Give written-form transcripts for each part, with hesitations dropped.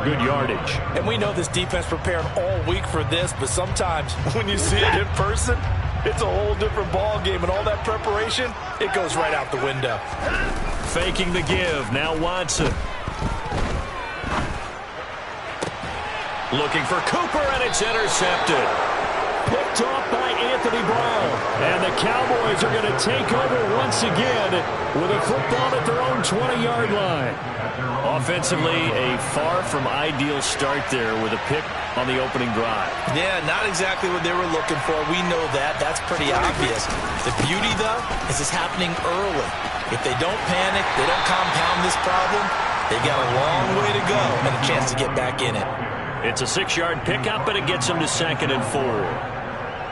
Good yardage. And we know this defense prepared all week for this, but sometimes when you see it in person, it's a whole different ball game, and all that preparation, it goes right out the window. Faking the give. Now Watson. Looking for Cooper, and it's intercepted. Picked off by Anthony Brown. And the Cowboys are going to take over once again with a football at their own 20-yard line. Offensively, a far from ideal start there with a pick on the opening drive. Yeah, not exactly what they were looking for. We know that. That's pretty obvious. The beauty, though, is it's happening early. If they don't panic, they don't compound this problem, they've got a long way to go and a chance to get back in it. It's a 6-yard pickup, and it gets them to 2nd and 4.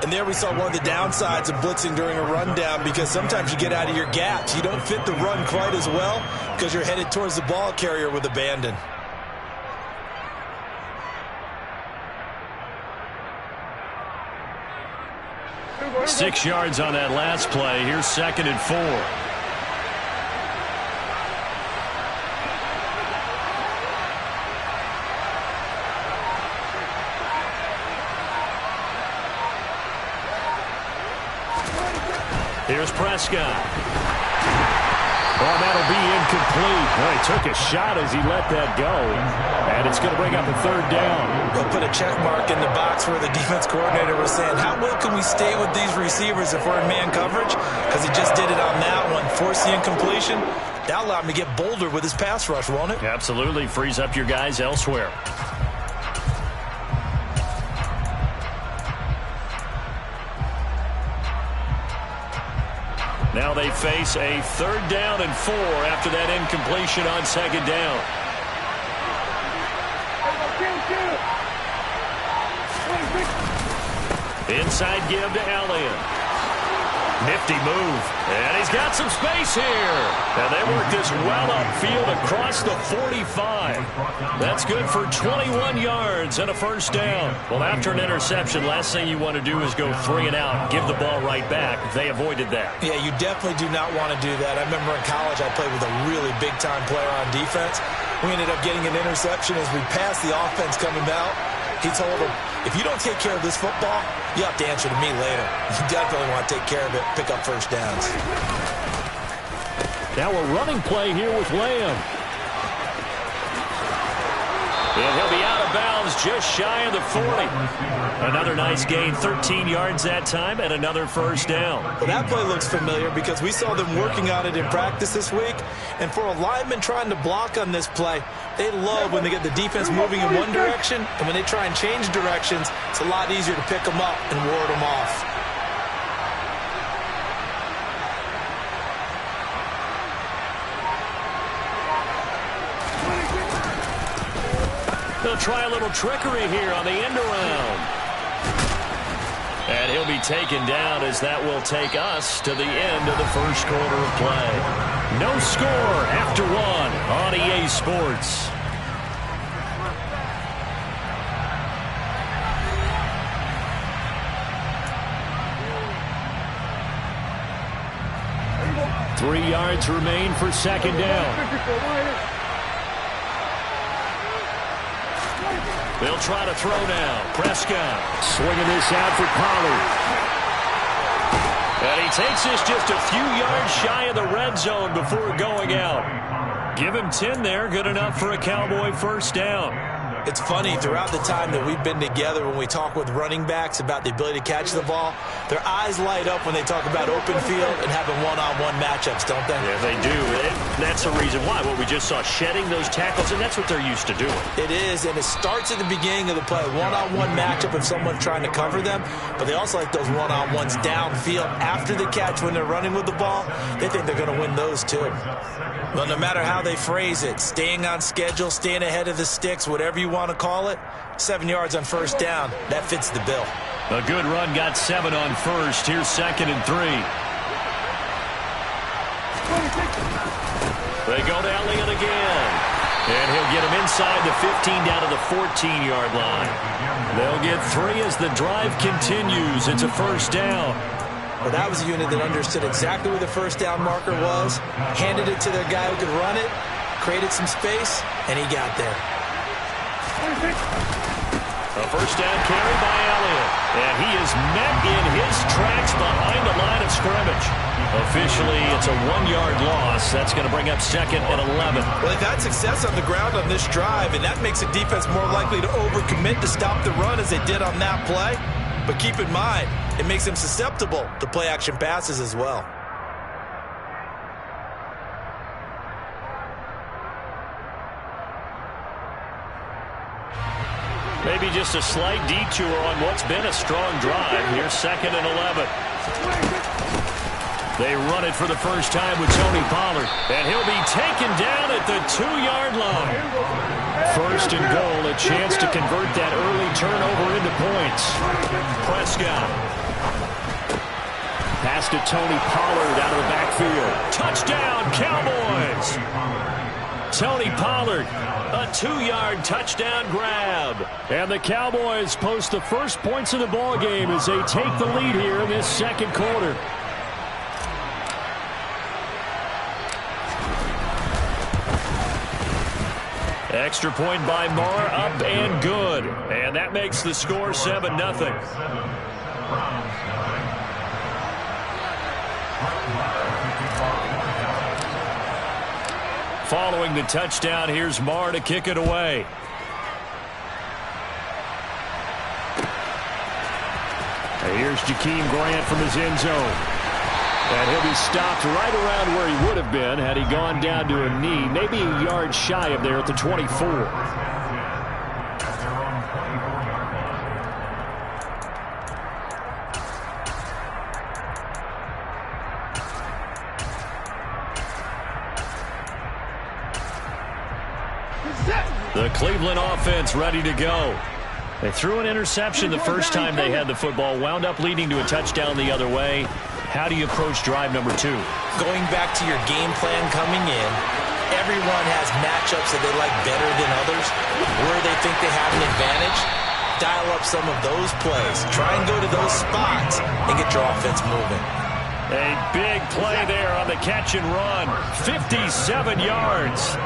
And there we saw one of the downsides of blitzing during a rundown, because sometimes you get out of your gaps. You don't fit the run quite as well because you're headed towards the ball carrier with abandon. Six yards on that last play. Here's 2nd and 4. Here's Prescott. Oh, that'll be incomplete. Well, he took a shot as he let that go. And it's going to bring up a 3rd down. They'll put a check mark in the box where the defense coordinator was saying, how well can we stay with these receivers if we're in man coverage? Because he just did it on that one. Force the incompletion. That'll allow him to get bolder with his pass rush, won't it? Absolutely. Frees up your guys elsewhere. Now they face a 3rd down and 4 after that incompletion on 2nd down. Inside give to Elliott. Nifty move. And he's got some space here. And they work this well upfield across the 45. That's good for 21 yards and a 1st down. Well, after an interception, last thing you want to do is go 3 and out, give the ball right back. They avoided that. Yeah, you definitely do not want to do that. I remember in college I played with a really big-time player on defense. We ended up getting an interception as we passed the offense coming out. He told him, if you don't take care of this football, you have to answer to me later. You definitely want to take care of it, pick up 1st downs. Now a running play here with Lamb. And he'll be out of bounds just shy of the 40. Another nice gain, 13 yards that time, and another 1st down. Well, that play looks familiar because we saw them working on it in practice this week. And for a lineman trying to block on this play, they love when they get the defense moving in one direction, and when they try and change directions, it's a lot easier to pick them up and ward them off. They'll try a little trickery here on the end around. And he'll be taken down as that will take us to the end of the 1st quarter of play. No score after 1 on EA Sports. Three yards remain for 2nd down. They'll try to throw now. Prescott swinging this out for Pollard. And he takes this just a few yards shy of the red zone before going out. Give him 10 there. Good enough for a Cowboy 1st down. It's funny, throughout the time that we've been together, when we talk with running backs about the ability to catch the ball, their eyes light up when they talk about open field and having one-on-one matchups, don't they? Yeah, they do. That's the reason why. What we just saw, shedding those tackles, and that's what they're used to doing. It is, and it starts at the beginning of the play. One-on-one matchup if someone's trying to cover them, but they also like those one-on-ones downfield after the catch when they're running with the ball. They think they're going to win those too. Well, no matter how they phrase it, staying on schedule, staying ahead of the sticks, whatever you want to call it, 7 yards on 1st down, that fits the bill. A good run got 7 on 1st. Here's 2nd and 3. They go to Elliott again. And he'll get him inside the 15 down to the 14-yard line. They'll get 3 as the drive continues. It's a 1st down. Well, that was a unit that understood exactly where the 1st down marker was, handed it to their guy who could run it, created some space, and he got there. A first down carry by Elliott. And he is met in his tracks behind the line of scrimmage. Officially, it's a 1-yard loss. That's going to bring up 2nd and 11. Well, they've had success on the ground on this drive, and that makes a defense more likely to overcommit to stop the run as they did on that play. But keep in mind, it makes them susceptible to play-action passes as well. Maybe just a slight detour on what's been a strong drive. Here's 2nd and 11. They run it for the first time with Tony Pollard. And he'll be taken down at the 2-yard line. 1st and goal, a chance to convert that early turnover into points. Prescott. Pass to Tony Pollard out of the backfield. Touchdown, Cowboys! Tony Pollard, a 2-yard touchdown grab. And the Cowboys post the first points of the ball game as they take the lead here in this second quarter. Extra point by Marr, up and good. And that makes the score 7-0. Following the touchdown, here's Marr to kick it away. Here's Jakeem Grant from his end zone. And he'll be stopped right around where he would have been had he gone down to a knee, maybe a yard shy of there at the 24. The Cleveland offense ready to go. They threw an interception the first time they had the football, wound up leading to a touchdown the other way. How do you approach drive number 2? Going back to your game plan coming in, everyone has matchups that they like better than others. Where they think they have an advantage, dial up some of those plays. Try and go to those spots and get your offense moving. A big play there on the catch and run. 57 yards.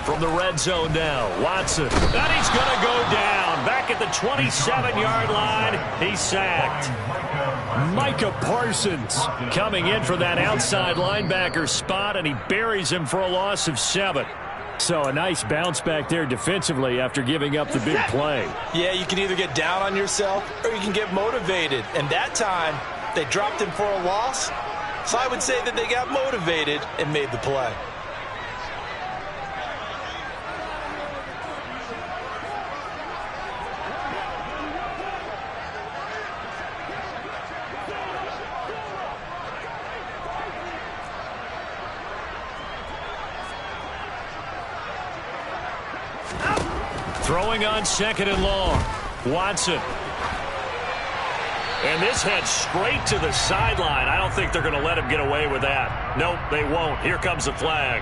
From the red zone now, Watson. And he's going to go down. Back at the 27-yard line, he's sacked. Micah Parsons coming in for that outside linebacker spot, and he buries him for a loss of 7. So a nice bounce back there defensively after giving up the big play. Yeah, you can either get down on yourself or you can get motivated. And that time, they dropped him for a loss. So I would say that they got motivated and made the play. Throwing on 2nd and long. Watson. And this heads straight to the sideline. I don't think they're going to let him get away with that. Nope, they won't. Here comes the flag.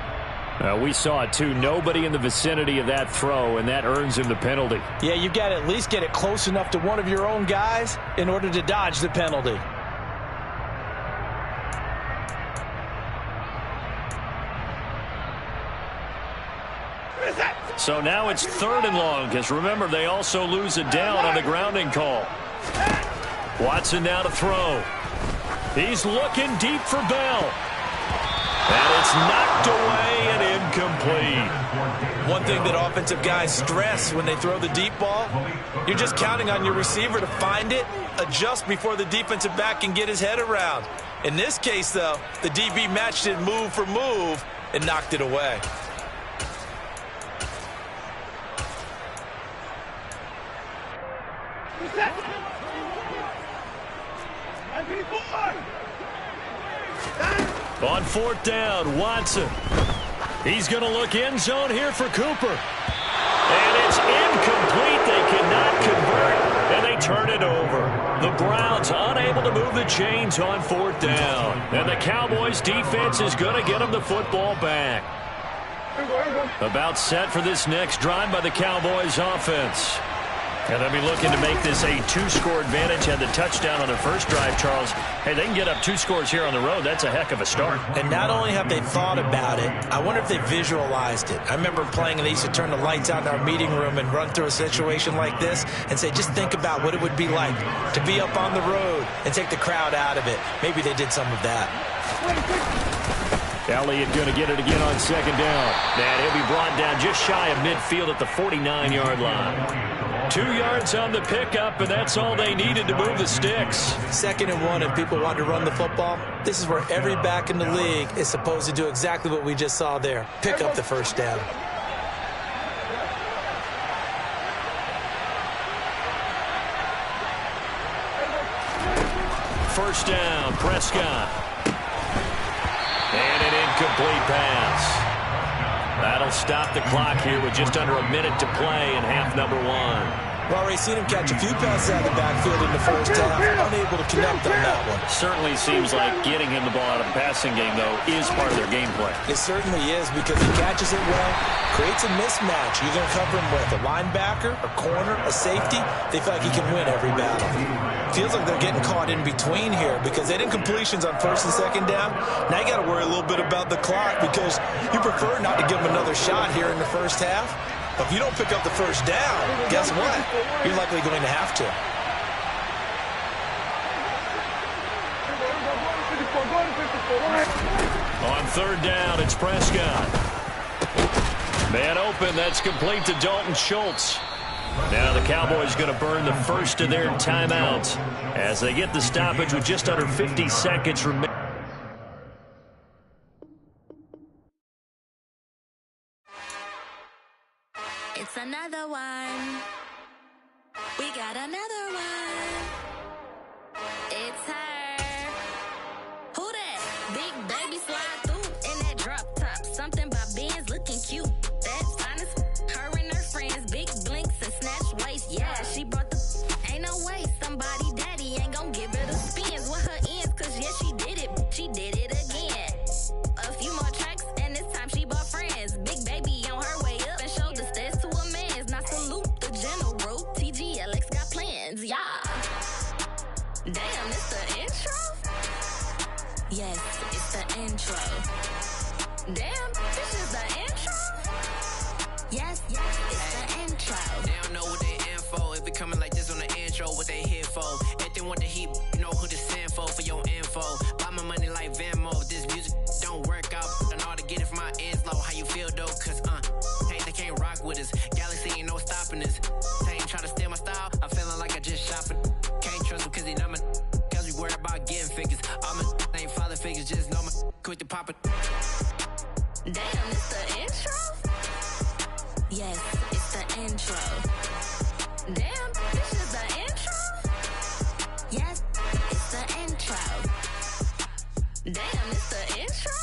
We saw it too. Nobody in the vicinity of that throw, and that earns him the penalty. Yeah, you've got to at least get it close enough to one of your own guys in order to dodge the penalty. So now it's 3rd and long, because remember, they also lose it down on the grounding call. Watson now to throw. He's looking deep for Bell. And it's knocked away and incomplete. One thing that offensive guys stress when they throw the deep ball, you're just counting on your receiver to find it, adjust before the defensive back can get his head around. In this case, though, the DB matched it move for move and knocked it away. On 4th down, Watson. He's going to look end zone here for Cooper. And it's incomplete. They cannot convert, and they turn it over. The Browns unable to move the chains on 4th down. And the Cowboys defense is going to get them the football back. About set for this next drive by the Cowboys offense. And they'll be looking to make this a two-score advantage. Had the touchdown on their first drive, Charles. Hey, they can get up 2 scores here on the road. That's a heck of a start. And not only have they thought about it, I wonder if they visualized it. I remember playing, and they used to turn the lights out in our meeting room and run through a situation like this and say, just think about what it would be like to be up on the road and take the crowd out of it. Maybe they did some of that. Elliott going to get it again on second down. And he'll be brought down just shy of midfield at the 49-yard line. 2 yards on the pickup, and that's all they needed to move the sticks. 2nd and 1, and people want to run the football. This is where every back in the league is supposed to do exactly what we just saw there. Pick up the first down. First down, Prescott. And an incomplete pass. That'll stop the clock here with just under a minute to play in half number 1. We've already seen him catch a few passes out of the backfield in the first half. Unable to connect on that one. Certainly seems like getting him the ball out of the passing game, though, is part of their game plan. It certainly is, because he catches it well, creates a mismatch. You're going to cover him with a linebacker, a corner, a safety. They feel like he can win every battle. Feels like they're getting caught in between here because they didn't completions on 1st and 2nd down. Now you got to worry a little bit about the clock because you prefer not to give them another shot here in the first half. But if you don't pick up the first down, guess what? You're likely going to have to. On 3rd down, it's Prescott. Man open, that's complete to Dalton Schultz. Now the Cowboys going to burn the first of their timeouts as they get the stoppage with just under 50 seconds remaining. It's another one. We got another one. It's her. Who that? Big baby slide through in that drop top. Something by Benz looking cute. That's honest. Her and her friends, big blinks and snatch waist. Yeah, she brought the. Ain't no way somebody daddy ain't gonna give her the spins with her ends. Cause yeah, she did it. She did it again. A few more tracks and this time she bought friends. Big baby on her way up and showed the stairs to a man's. Now salute the general. TGLX got plans, yeah. Damn, it's the intro? Yes, it's the intro. Damn, this is the intro? Yes, it's the intro. They don't know what they in for. If it coming like this on the intro, what they here for? If they want the heat, you know who to send for your info. Buy my money like Venmo. If this music don't work out, I know how to get it from my ends low. How you feel though? Cause hey, they can't rock with us. Galaxy ain't no stopping this. They ain't try to steal my style. I'm feeling like I just shopping. Can't trust them cause they know my. Cause we worried about getting figures. All my ain't father figures, just know my. Quick to pop it. Damn, it's the intro? Yes, it's the intro. Damn, this is the intro? Yes, it's the intro. Damn, it's the intro?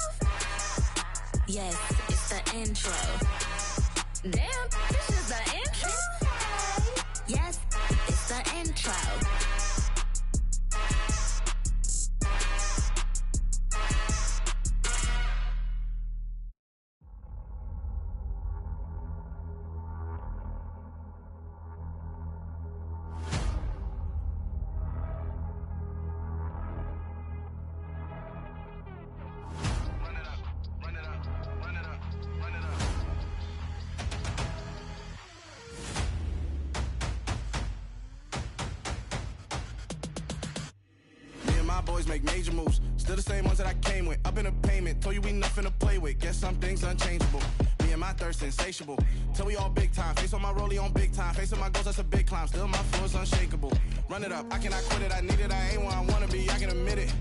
Yes, it's the intro. Damn, this is the intro? Yes, it's the intro. Boys make major moves, still the same ones that I came with. Up in a payment, told you we nothing to play with. Guess some things unchangeable. Me and my thirst insatiable. Till we all big time. Face on my rollie on big time. Facing my goals, that's a big climb. Still my floor is unshakable. Run it up, I cannot quit it. I need it, I ain't where I wanna be. I can admit it.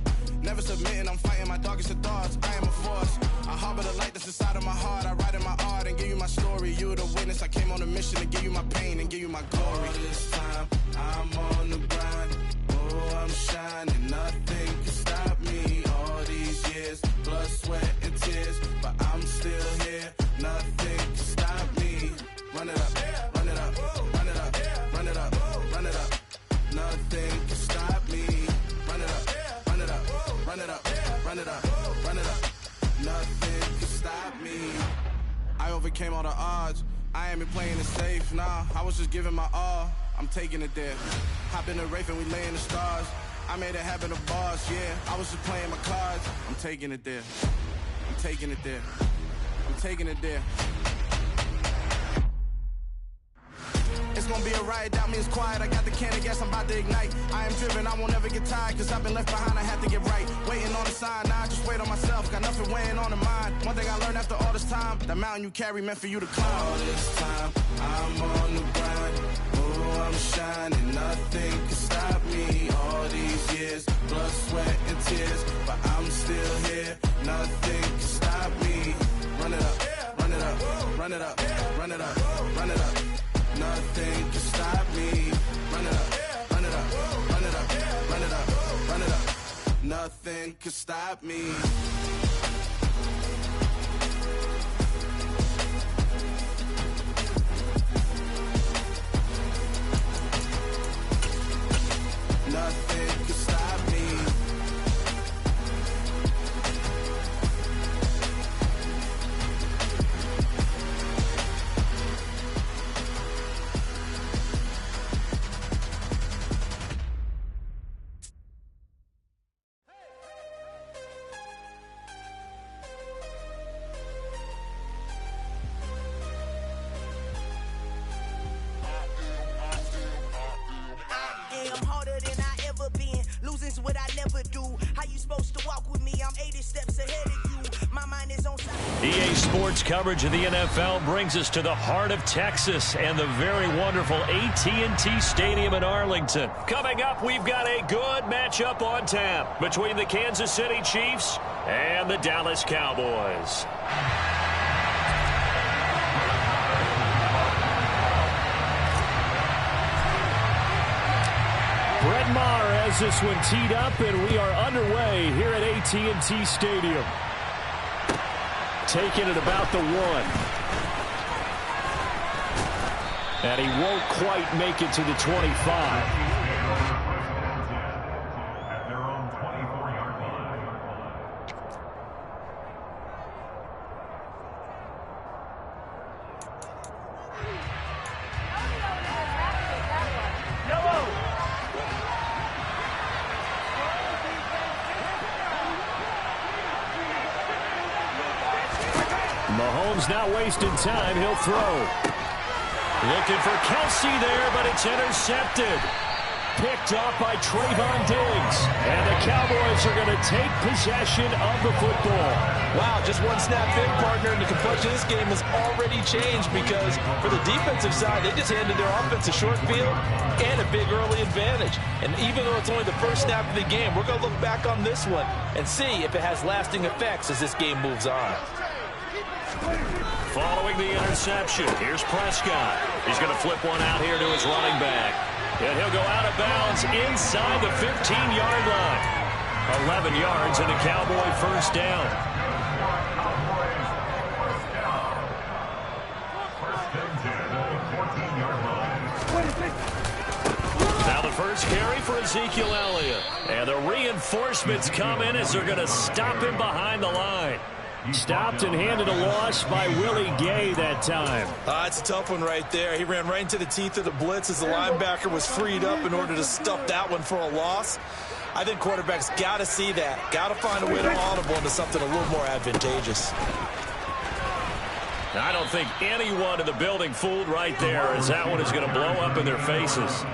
Never submitting, I'm fighting my darkest of thoughts. I am a force. I harbor the light that's inside of my heart. I write in my art and give you my story. You the witness. I came on a mission to give you my pain and give you my glory. All this time, I'm on the grind. Oh, I'm shining. Nothing can stop me. All these years, blood, sweat, and tears. But I'm still here. Nothing can stop me. Run it up, run it up, run it up, run it up, run it up. Nothing can stop me. Run it up, run it up, run it up, run it up, run it up. Nothing can stop me. I overcame all the odds. I ain't been playing it safe, nah. I was just giving my all. I'm taking it there. Hop in the Wraith and we lay in the stars. I made it happen to bars, yeah. I was just playing my cards. I'm taking it there. I'm taking it there. I'm taking it there. It's gonna be a riot, doubt me it's quiet. I got the can of gas, I'm about to ignite. I am driven, I won't ever get tired, cause I've been left behind, I have to get right. Waiting on the sign, now I just wait on myself. Got nothing weighing on the mind. One thing I learned after all this time, the mountain you carry meant for you to climb. All this time, I'm on the grind. Oh, I'm shining, nothing can stop me. All these years, blood, sweat, and tears, but I'm still here. Nothing can stop me. Run it up, run it up, run it up, run it up, run it up. Nothing can stop me. Run it up, run it up, run it up, run it up, run it up. Nothing can stop me. Nothing can stop me. EA Sports coverage of the NFL brings us to the heart of Texas and the very wonderful AT&T Stadium in Arlington. Coming up, we've got a good matchup on tap between the Kansas City Chiefs and the Dallas Cowboys. Brett Maher has this one teed up, and we are underway here at AT&T Stadium. Taking it about the 1. And he won't quite make it to the 25. Mahomes not wasting time. He'll throw. Looking for Kelsey there, but it's intercepted. Picked off by Trayvon Diggs. And the Cowboys are going to take possession of the football. Wow, just one snap in, partner, and the complexion of this game has already changed because for the defensive side, they just handed their offense a short field and a big early advantage. And even though it's only the first snap of the game, we're going to look back on this one and see if it has lasting effects as this game moves on. Following the interception, here's Prescott. He's going to flip one out here to his running back. And he'll go out of bounds inside the 15-yard line. 11 yards and a Cowboy first down. Now the first carry for Ezekiel Elliott. And the reinforcements come in as they're going to stop him behind the line. Stopped and handed a loss by Willie Gay that time. It's a tough one right there. He ran right into the teeth of the blitz as the linebacker was freed up in order to stuff that one for a loss. I think quarterbacks got to see that. Got to find a way to audible into something a little more advantageous. I don't think anyone in the building fooled right there as that one is going to blow up in their faces.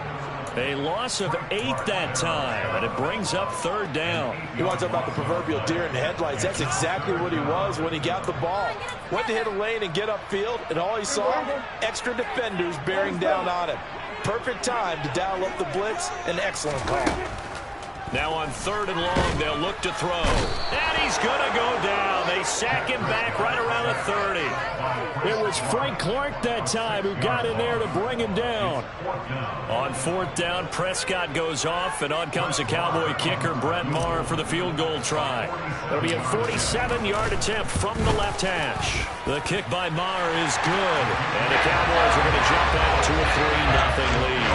A loss of 8 that time, and it brings up third down. You want to talk about the proverbial deer in the headlights. That's exactly what he was when he got the ball. Went to hit a lane and get upfield, and all he saw, extra defenders bearing down on him. Perfect time to dial up the blitz. An excellent call. Now on third and long, they'll look to throw. And he's going to go down. They sack him back right around the 30. It was Frank Clark that time who got in there to bring him down. On fourth down, Prescott goes off, and on comes the Cowboy kicker, Brett Maher, for the field goal try. It'll be a 47-yard attempt from the left hash. The kick by Maher is good, and the Cowboys are going to jump out to a 3-0 lead.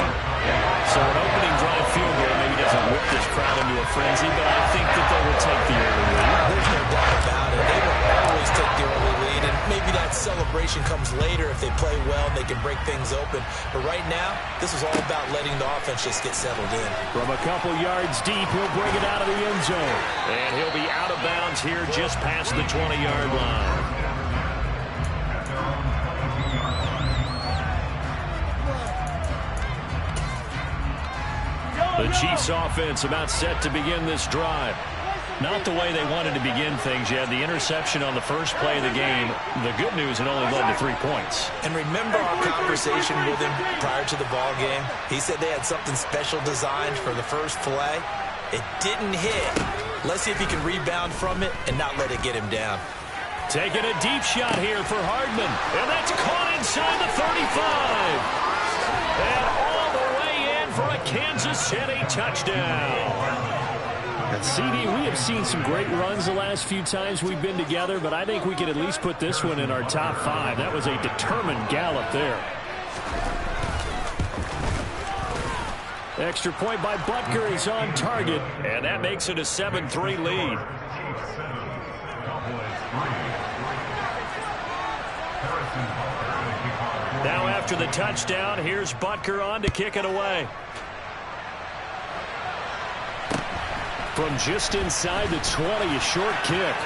So an opening drive field goal maybe doesn't whip this crowd into a frenzy, but I think that they will take the early lead. There's no doubt about it. They will always take the early lead, and maybe that's that celebration comes later if they play well and they can break things open. But right now, this is all about letting the offense just get settled in. From a couple yards deep, he'll bring it out of the end zone. And he'll be out of bounds here just past the 20-yard line. The Chiefs offense about set to begin this drive. Not the way they wanted to begin things. You had the interception on the first play of the game. The good news, it only led to 3 points. And remember our conversation with him prior to the ball game? He said they had something special designed for the first play. It didn't hit. Let's see if he can rebound from it and not let it get him down. Taking a deep shot here for Hardman. And that's caught inside the 35. And all the way in for a Kansas City touchdown. And CD, we have seen some great runs the last few times we've been together, but I think we could at least put this one in our top 5. That was a determined gallop there. Extra point by Butker is on target. And that makes it a 7-3 lead. Now after the touchdown, here's Butker on to kick it away. From just inside the 20, a short kick.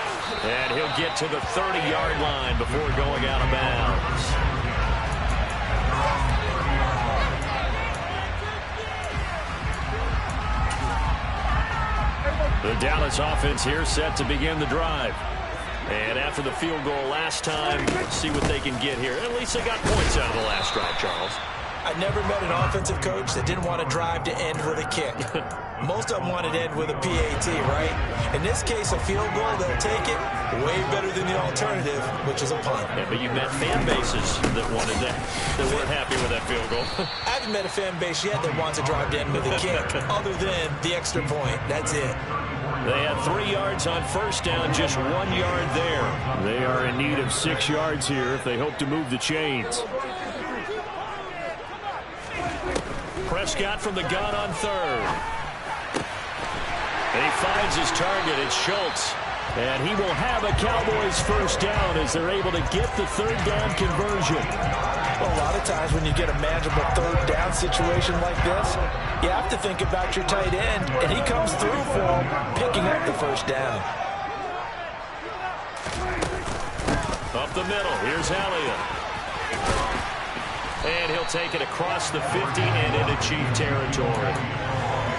And he'll get to the 30-yard line before going out of bounds. The Dallas offense here set to begin the drive. And after the field goal last time, let's see what they can get here. At least they got points out of the last drive, Charles. I never met an offensive coach that didn't want to drive to end with a kick. Most of them wanted to end with a PAT, right? In this case, a field goal, they'll take it. Way better than the alternative, which is a punt. Yeah, but you've met fan bases that wanted that, that weren't happy with that field goal. I haven't met a fan base yet that wants to drive to end with a kick, other than the extra point. That's it. They had 3 yards on first down, just 1 yard there. They are in need of 6 yards here if they hope to move the chains. Prescott from the gun on third. And he finds his target. It's Schultz. And he will have a Cowboys first down as they're able to get the third down conversion. Well, a lot of times when you get a manageable third down situation like this, you have to think about your tight end, and he comes through for him, picking up the first down. Up the middle. Here's Elliott. And he'll take it across the 50 and into Chief territory.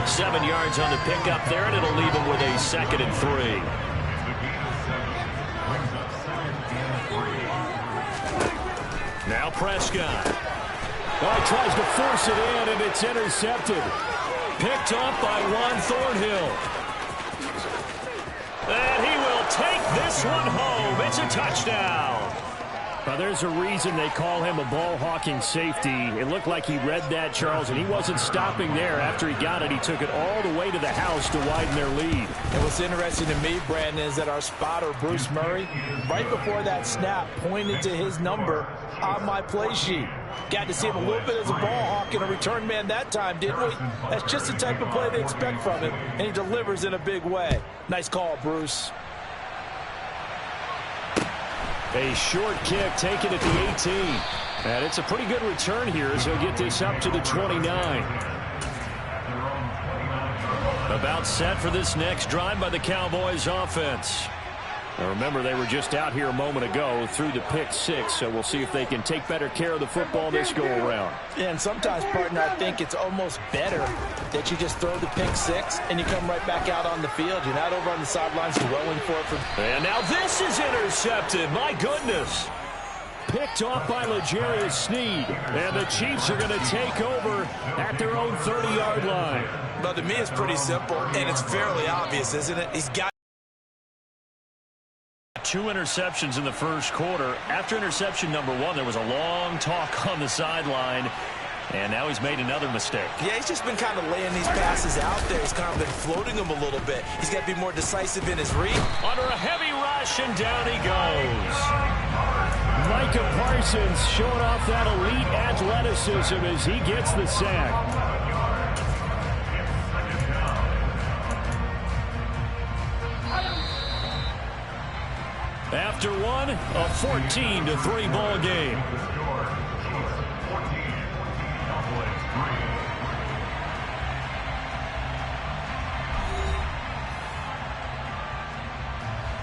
7 yards on the pickup there, and it'll leave him with a 2nd and 3. Now Prescott. Oh, he tries to force it in, and it's intercepted. Picked up by Juan Thornhill. And he will take this one home. It's a touchdown. Well, there's a reason they call him a ball-hawking safety. It looked like he read that, Charles, and he wasn't stopping there. After he got it, he took it all the way to the house to widen their lead. And what's interesting to me, Brandon, is that our spotter, Bruce Murray, right before that snap, pointed to his number on my play sheet. Got to see him a little bit as a ball hawk and a return man that time, didn't we? That's just the type of play they expect from him, and he delivers in a big way. Nice call, Bruce. A short kick taken at the 18. And it's a pretty good return here as he'll get this up to the 29. About set for this next drive by the Cowboys offense. Now remember, they were just out here a moment ago through the pick 6, so we'll see if they can take better care of the football this go-around. Yeah, and sometimes, partner, I think it's almost better that you just throw the pick 6 and you come right back out on the field. You're not over on the sidelines dwelling for it. And now this is intercepted. My goodness. Picked off by L'Jarius Sneed. And the Chiefs are going to take over at their own 30-yard line. But to me, it's pretty simple, and it's fairly obvious, isn't it? He's got 2 interceptions in the first quarter. After interception number 1, there was a long talk on the sideline, and now he's made another mistake. Yeah, he's just been kind of laying these passes out there. He's kind of been floating them a little bit. He's got to be more decisive in his read. Under a heavy rush, and down he goes. Micah Parsons showing off that elite athleticism as he gets the sack. After one, a 14-3 ball game.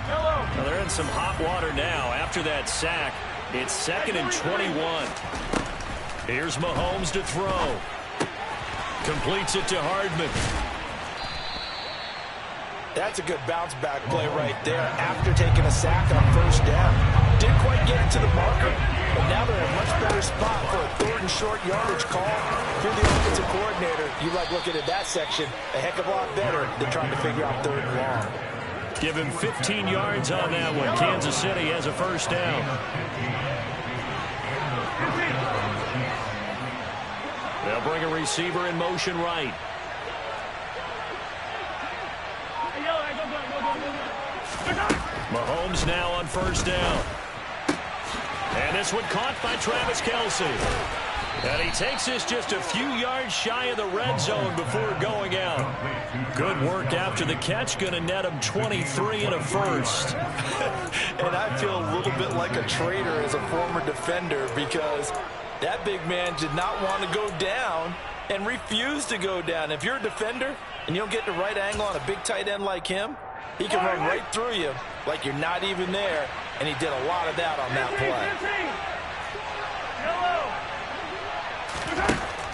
Well, they're in some hot water now. After that sack, it's 2nd and 21. Here's Mahomes to throw. Completes it to Hardman. That's a good bounce-back play right there after taking a sack on first down. Didn't quite get it to the marker, but now they're in a much better spot for a 3rd and short yardage call. If you're the offensive coordinator, you like looking at that section a heck of a lot better than trying to figure out 3rd and long. Give him 15 yards on that one. Kansas City has a first down. They'll bring a receiver in motion right. Mahomes now on first down. And this one caught by Travis Kelce. And he takes this just a few yards shy of the red zone before going out. Good work after the catch. Going to net him 23 and a first. And I feel a little bit like a traitor as a former defender because that big man did not want to go down and refused to go down. If you're a defender and you don't get the right angle on a big tight end like him, he can run right through you like you're not even there, and he did a lot of that on that play.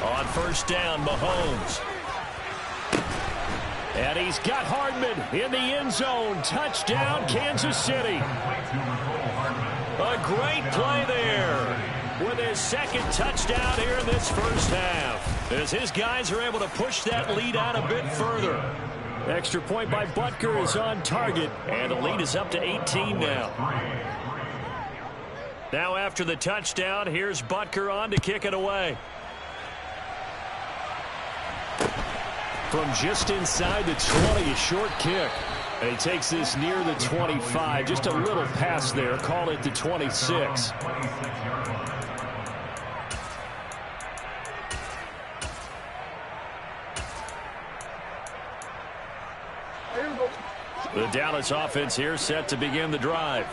On first down, Mahomes. And he's got Hardman in the end zone. Touchdown, Kansas City. A great play there with his 2nd touchdown here in this first half, as his guys are able to push that lead out a bit further. Extra point by Butker is on target, and the lead is up to 18 now. Now after the touchdown, here's Butker on to kick it away. From just inside the 20, a short kick. And he takes this near the 25, just a little pass there, call it the 26. The Dallas offense here set to begin the drive.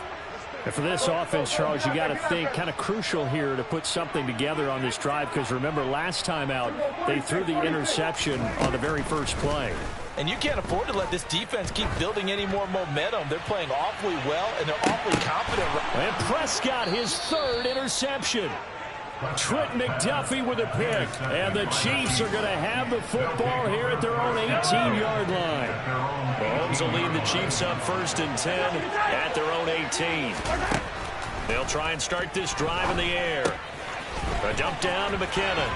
And for this offense, Charles, you got to think kind of crucial here to put something together on this drive, because remember last time out they threw the interception on the very first play. And you can't afford to let this defense keep building any more momentum. They're playing awfully well, and they're awfully confident. And Prescott, his 3rd interception. Trent McDuffie with a pick. And the Chiefs are going to have the football here at their own 18-yard line. Mahomes will lead the Chiefs up 1st and 10 at their own 18. They'll try and start this drive in the air. A dump down to McKinnon.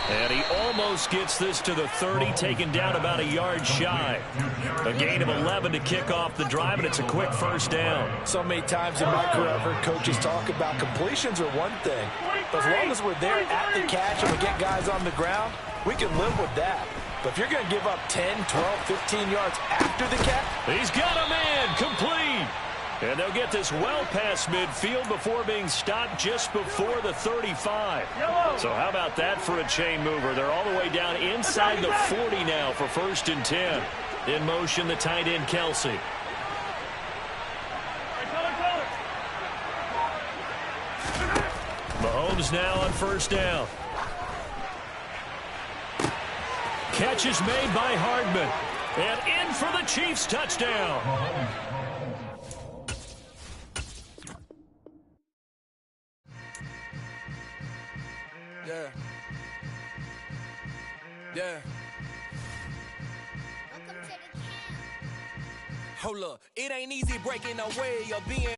And he almost gets this to the 30, taken down about a yard shy. A gain of 11 to kick off the drive, and it's a quick first down. So many times in my career, I've heard coaches talk about completions are one thing. But as long as we're there at the catch and we get guys on the ground, we can live with that. But if you're going to give up 10, 12, 15 yards after the catch. He's got a man complete. And they'll get this well past midfield before being stopped just before the 35. So how about that for a chain mover? They're all the way down inside the 40 now for 1st and 10. In motion, the tight end, Kelce. Mahomes now on first down. Catch is made by Hardman. And in for the Chiefs touchdown. Yeah. Yeah. Hold up, it ain't easy breaking away or being